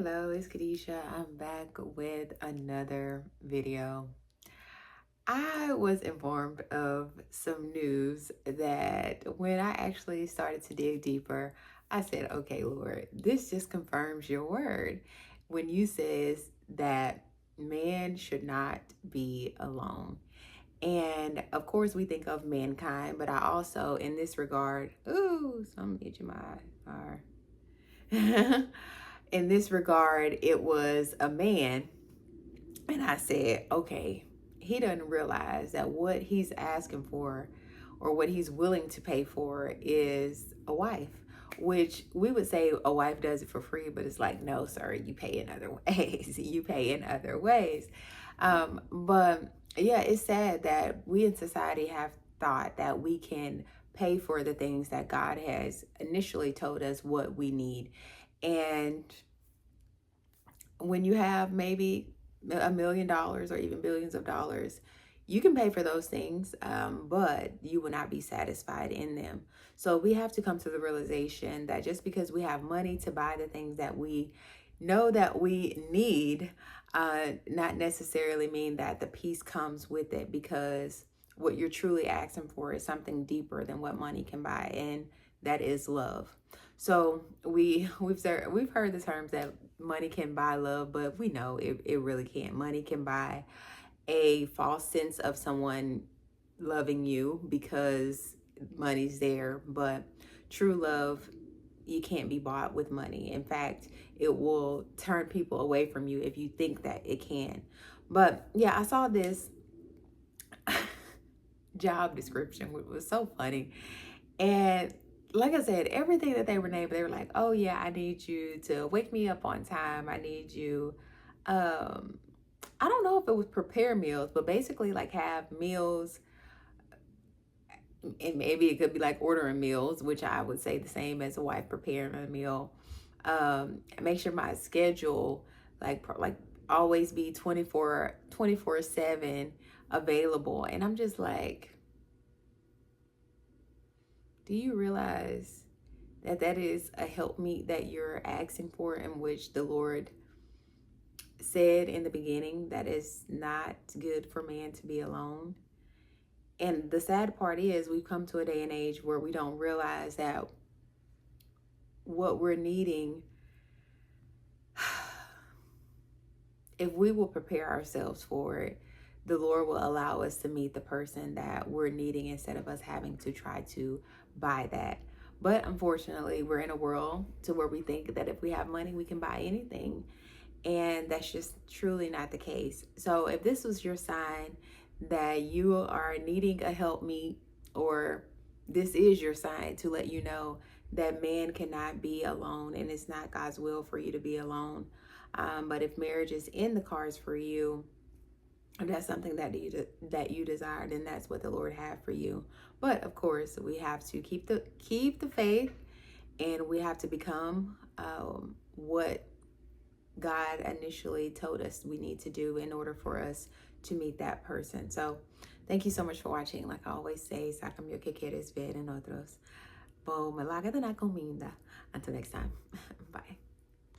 Hello, it's Kadesha. I'm back with another video. I was informed of some news that when I actually started to dig deeper, I said, okay, Lord, this just confirms your word when you says that man should not be alone. And of course, we think of mankind, but I also, in this regard, some HMI are. In this regard, it was a man. And I said, okay, he doesn't realize that what he's asking for or what he's willing to pay for is a wife, which we would say a wife does it for free, but it's like, no, sir, you pay in other ways. You pay in other ways. But yeah, it's sad that we in society have thought that we can pay for the things that God has initially told us what we need. And when you have maybe $1 million or even billions of dollars, you can pay for those things, but you will not be satisfied in them. So we have to come to the realization that just because we have money to buy the things that we know that we need, not necessarily mean that the peace comes with it, because what you're truly asking for is something deeper than what money can buy, and that is love. So we've heard the terms that money can buy love, but we know it really can't. Money can buy a false sense of someone loving you because money's there, but true love, you can't be bought with money. In fact, it will turn people away from you if you think that it can. But yeah, I saw this job description, which was so funny. And like I said, everything that they were named, they were like, oh yeah, I need you to wake me up on time. I need you, I don't know if it was prepare meals, but basically like have meals, and maybe it could be like ordering meals, which I would say the same as a wife preparing a meal. Make sure my schedule, like always be 24/7 available. And I'm just like, do you realize that that is a helpmeet that you're asking for, in which the Lord said in the beginning that it's not good for man to be alone? And the sad part is we've come to a day and age where we don't realize that what we're needing, if we will prepare ourselves for it, the Lord will allow us to meet the person that we're needing instead of us having to try to buy that. But unfortunately, we're in a world to where we think that if we have money, we can buy anything. And that's just truly not the case. So if this was your sign that you are needing a helpmeet, or this is your sign to let you know that man cannot be alone and it's not God's will for you to be alone. But if marriage is in the cards for you, and that's something that you desire, then that's what the Lord had for you. But of course, we have to keep the faith, and we have to become what God initially told us we need to do in order for us to meet that person. So thank you so much for watching. Like I always say, sácame lo que quieres ver en otros. Bo me la na comida. Until next time. Bye.